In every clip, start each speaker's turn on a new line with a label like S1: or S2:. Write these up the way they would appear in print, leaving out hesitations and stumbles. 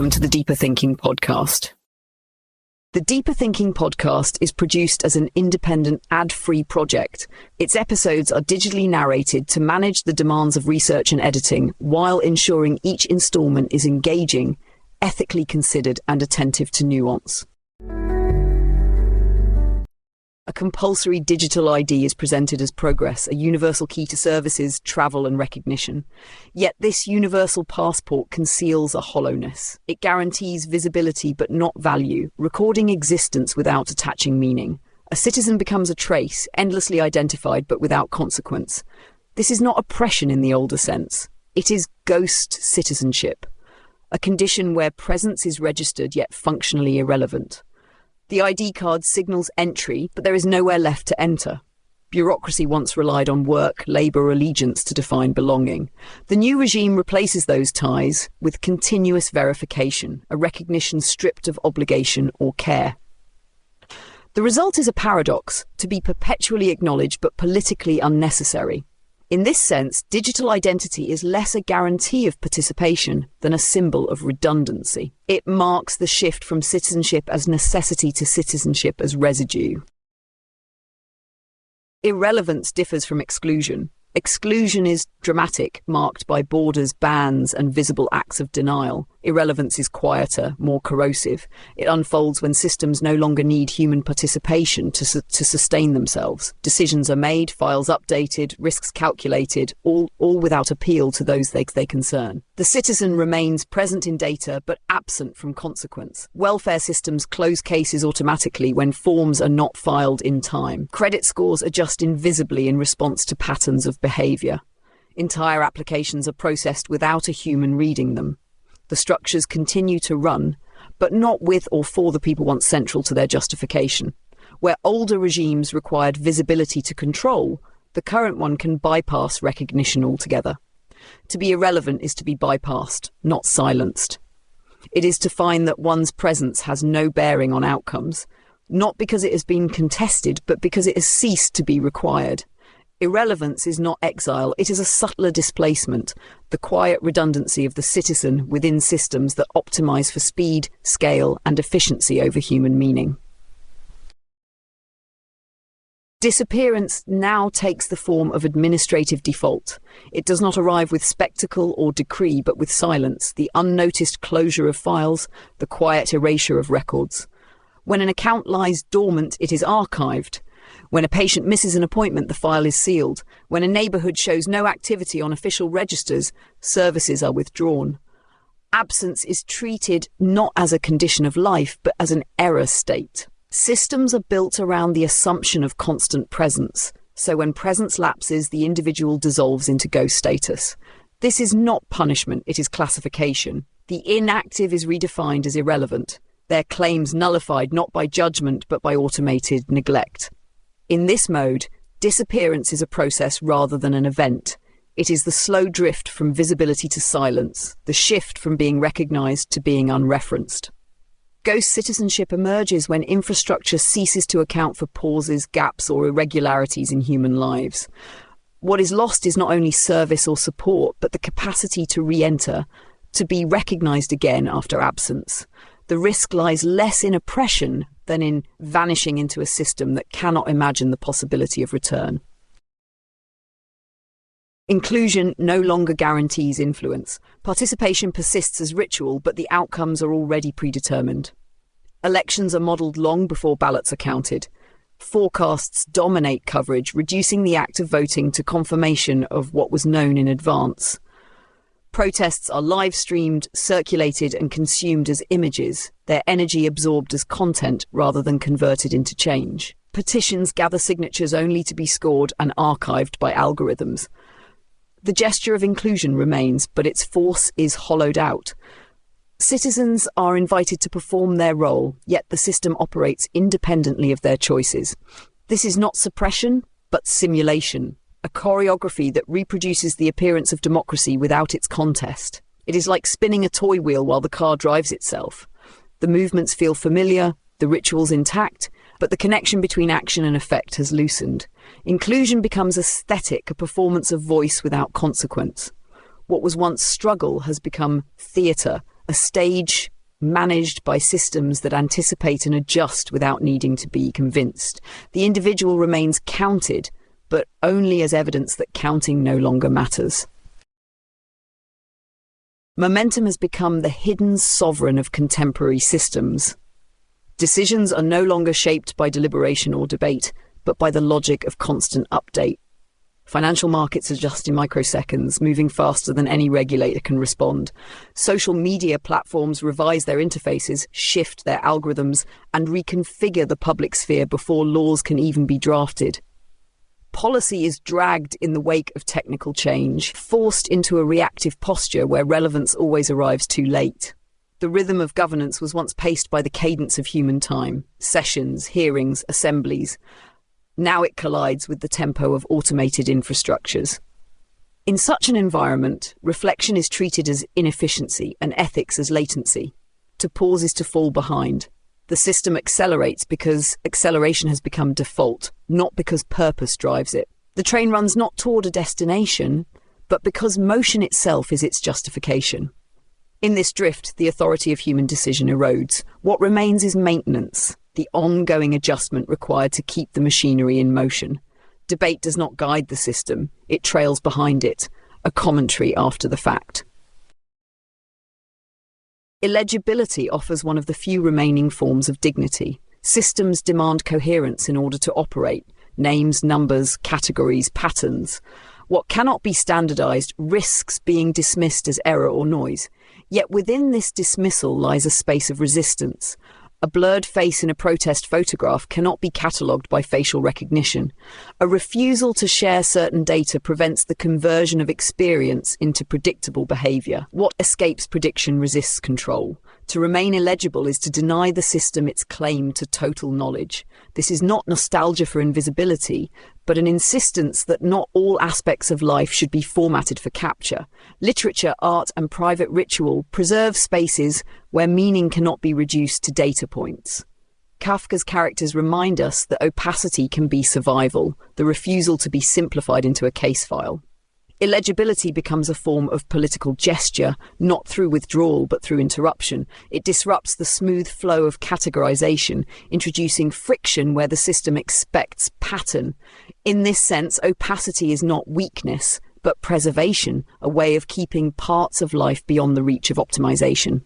S1: welcome to the Deeper Thinking podcast. The Deeper Thinking podcast is produced as an independent, ad-free project. Its episodes are digitally narrated to manage the demands of research and editing while ensuring each installment is engaging, ethically considered, and attentive to nuance. A compulsory digital ID is presented as progress, a universal key to services, travel and recognition. Yet this universal passport conceals a hollowness. It guarantees visibility but not value, recording existence without attaching meaning. A citizen becomes a trace, endlessly identified but without consequence. This is not oppression in the older sense. It is ghost citizenship, a condition where presence is registered yet functionally irrelevant. The ID card signals entry, but there is nowhere left to enter. Bureaucracy once relied on work, labour, or allegiance to define belonging. The new regime replaces those ties with continuous verification, a recognition stripped of obligation or care. The result is a paradox, to be perpetually acknowledged but politically unnecessary. In this sense, digital identity is less a guarantee of participation than a symbol of redundancy. It marks the shift from citizenship as necessity to citizenship as residue. Irrelevance differs from exclusion. Exclusion is dramatic, marked by borders, bans, and visible acts of denial. Irrelevance is quieter, more corrosive. It unfolds when systems no longer need human participation to sustain themselves. Decisions are made, files updated, risks calculated, all without appeal to those they concern. The citizen remains present in data but absent from consequence. Welfare systems close cases automatically when forms are not filed in time. Credit scores adjust invisibly in response to patterns of behaviour. Entire applications are processed without a human reading them. The structures continue to run, but not with or for the people once central to their justification. Where older regimes required visibility to control, the current one can bypass recognition altogether. To be irrelevant is to be bypassed, not silenced. It is to find that one's presence has no bearing on outcomes, not because it has been contested, but because it has ceased to be required. Irrelevance is not exile, it is a subtler displacement, the quiet redundancy of the citizen within systems that optimize for speed, scale, and efficiency over human meaning. Disappearance now takes the form of administrative default. It does not arrive with spectacle or decree, but with silence, the unnoticed closure of files, the quiet erasure of records. When an account lies dormant, it is archived. When a patient misses an appointment, the file is sealed. When a neighbourhood shows no activity on official registers, services are withdrawn. Absence is treated not as a condition of life, but as an error state. Systems are built around the assumption of constant presence, so when presence lapses, the individual dissolves into ghost status. This is not punishment, it is classification. The inactive is redefined as irrelevant, their claims nullified not by judgment but by automated neglect. In this mode, disappearance is a process rather than an event. It is the slow drift from visibility to silence, the shift from being recognised to being unreferenced. Ghost citizenship emerges when infrastructure ceases to account for pauses, gaps, or irregularities in human lives. What is lost is not only service or support, but the capacity to re-enter, to be recognised again after absence. The risk lies less in oppression than in vanishing into a system that cannot imagine the possibility of return. Inclusion no longer guarantees influence. Participation persists as ritual, but the outcomes are already predetermined. Elections are modelled long before ballots are counted. Forecasts dominate coverage, reducing the act of voting to confirmation of what was known in advance. Protests are live-streamed, circulated and consumed as images, their energy absorbed as content rather than converted into change. Petitions gather signatures only to be scored and archived by algorithms. The gesture of inclusion remains, but its force is hollowed out. Citizens are invited to perform their role, yet the system operates independently of their choices. This is not suppression, but simulation. A choreography that reproduces the appearance of democracy without its contest. It is like spinning a toy wheel while the car drives itself. The movements feel familiar, the rituals intact, but the connection between action and effect has loosened. Inclusion becomes aesthetic, a performance of voice without consequence. What was once struggle has become theatre, a stage managed by systems that anticipate and adjust without needing to be convinced. The individual remains counted, but only as evidence that counting no longer matters. Momentum has become the hidden sovereign of contemporary systems. Decisions are no longer shaped by deliberation or debate, but by the logic of constant update. Financial markets adjust in microseconds, moving faster than any regulator can respond. Social media platforms revise their interfaces, shift their algorithms, and reconfigure the public sphere before laws can even be drafted. Policy is dragged in the wake of technical change, forced into a reactive posture where relevance always arrives too late. The rhythm of governance was once paced by the cadence of human time, sessions, hearings, assemblies. Now it collides with the tempo of automated infrastructures. In such an environment, reflection is treated as inefficiency and ethics as latency. To pause is to fall behind. The system accelerates because acceleration has become default, not because purpose drives it. The train runs not toward a destination, but because motion itself is its justification. In this drift, the authority of human decision erodes. What remains is maintenance, the ongoing adjustment required to keep the machinery in motion. Debate does not guide the system, it trails behind it, a commentary after the fact. Illegibility offers one of the few remaining forms of dignity. Systems demand coherence in order to operate. Names, numbers, categories, patterns. What cannot be standardized risks being dismissed as error or noise. Yet within this dismissal lies a space of resistance. A blurred face in a protest photograph cannot be catalogued by facial recognition. A refusal to share certain data prevents the conversion of experience into predictable behavior. What escapes prediction resists control. To remain illegible is to deny the system its claim to total knowledge. This is not nostalgia for invisibility, but an insistence that not all aspects of life should be formatted for capture. Literature, art, and private ritual preserve spaces where meaning cannot be reduced to data points. Kafka's characters remind us that opacity can be survival, the refusal to be simplified into a case file. Illegibility becomes a form of political gesture, not through withdrawal but through interruption. It disrupts the smooth flow of categorization, introducing friction where the system expects pattern. In this sense, opacity is not weakness, but preservation, a way of keeping parts of life beyond the reach of optimization.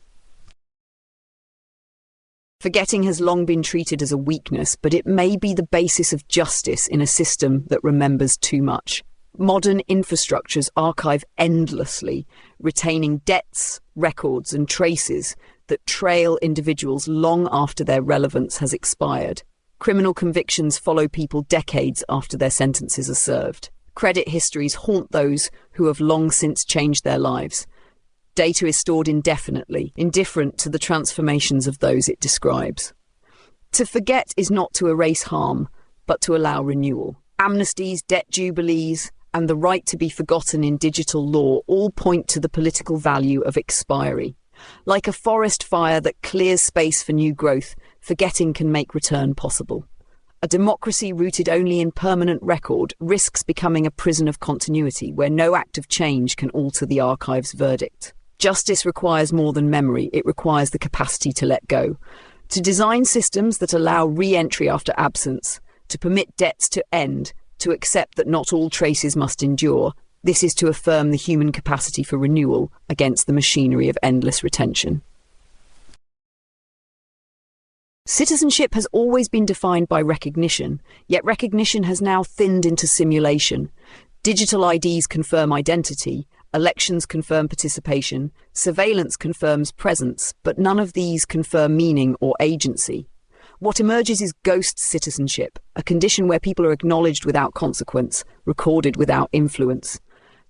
S1: Forgetting has long been treated as a weakness, but it may be the basis of justice in a system that remembers too much. Modern infrastructures archive endlessly, retaining debts, records, and traces that trail individuals long after their relevance has expired. Criminal convictions follow people decades after their sentences are served. Credit histories haunt those who have long since changed their lives. Data is stored indefinitely, indifferent to the transformations of those it describes. To forget is not to erase harm, but to allow renewal. Amnesties, debt jubilees, and the right to be forgotten in digital law all point to the political value of expiry. Like a forest fire that clears space for new growth, forgetting can make return possible. A democracy rooted only in permanent record risks becoming a prison of continuity where no act of change can alter the archive's verdict. Justice requires more than memory, it requires the capacity to let go. To design systems that allow re-entry after absence, to permit debts to end, to accept that not all traces must endure, this is to affirm the human capacity for renewal against the machinery of endless retention. Citizenship has always been defined by recognition, yet recognition has now thinned into simulation. Digital IDs confirm identity, elections confirm participation, surveillance confirms presence, but none of these confirm meaning or agency. What emerges is ghost citizenship, a condition where people are acknowledged without consequence, recorded without influence.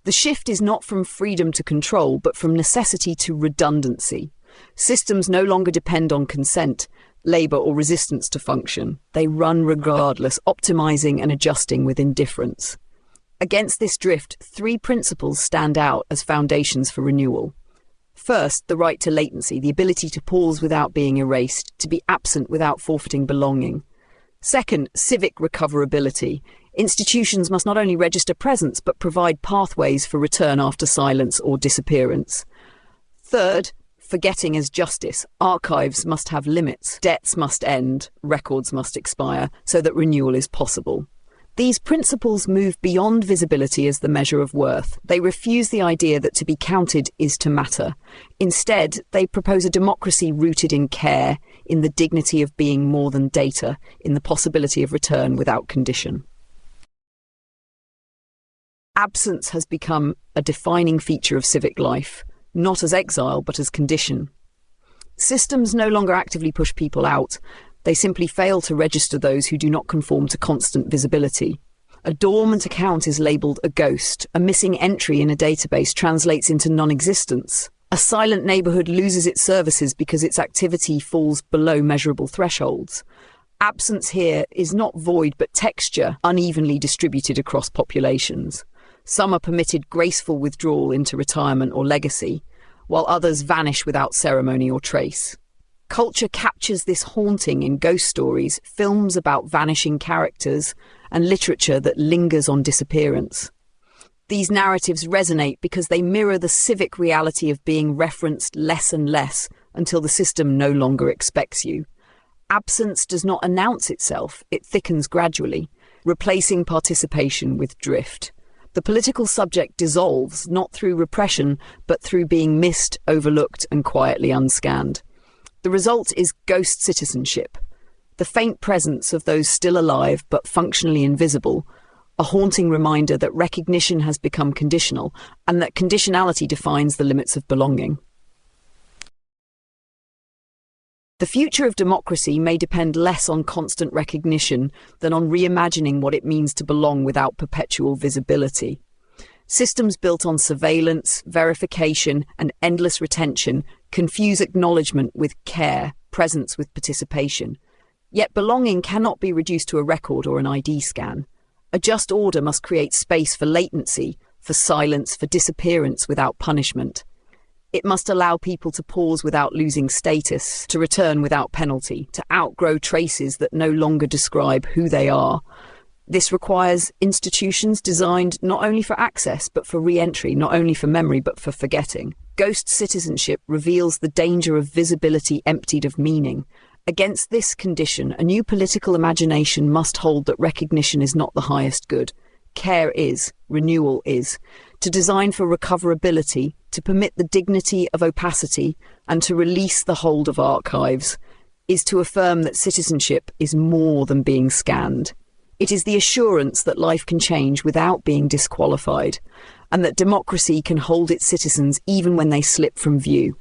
S1: The shift is not from freedom to control, but from necessity to redundancy. Systems no longer depend on consent, labour or resistance to function. They run regardless, optimizing and adjusting with indifference. Against this drift, three principles stand out as foundations for renewal. First, the right to latency, the ability to pause without being erased, to be absent without forfeiting belonging. Second, civic recoverability. Institutions must not only register presence, but provide pathways for return after silence or disappearance. Third, Forgetting as justice. Archives must have limits. Debts must end. Records must expire so that renewal is possible. These principles move beyond visibility as the measure of worth. They refuse the idea that to be counted is to matter. Instead, they propose a democracy rooted in care, in the dignity of being more than data, in the possibility of return without condition. Absence has become a defining feature of civic life, not as exile but as condition. Systems no longer actively push people out. They simply fail to register those who do not conform to constant visibility. A dormant account is labelled a ghost. A missing entry in a database translates into non-existence. A silent neighbourhood loses its services because its activity falls below measurable thresholds. Absence here is not void but texture, unevenly distributed across populations. Some are permitted graceful withdrawal into retirement or legacy, while others vanish without ceremony or trace. Culture captures this haunting in ghost stories, films about vanishing characters, and literature that lingers on disappearance. These narratives resonate because they mirror the civic reality of being referenced less and less until the system no longer expects you. Absence does not announce itself, it thickens gradually, replacing participation with drift. The political subject dissolves, not through repression, but through being missed, overlooked, and quietly unscanned. The result is ghost citizenship, the faint presence of those still alive but functionally invisible, a haunting reminder that recognition has become conditional and that conditionality defines the limits of belonging. The future of democracy may depend less on constant recognition than on reimagining what it means to belong without perpetual visibility. Systems built on surveillance, verification, and endless retention confuse acknowledgement with care, presence with participation. Yet belonging cannot be reduced to a record or an ID scan. A just order must create space for latency, for silence, for disappearance without punishment. It must allow people to pause without losing status, to return without penalty, to outgrow traces that no longer describe who they are. This requires institutions designed not only for access but for re-entry, not only for memory but for forgetting. Ghost citizenship reveals the danger of visibility emptied of meaning. Against this condition, a new political imagination must hold that recognition is not the highest good. Care is, renewal is. To design for recoverability, to permit the dignity of opacity, and to release the hold of archives, is to affirm that citizenship is more than being scanned. It is the assurance that life can change without being disqualified, and that democracy can hold its citizens even when they slip from view.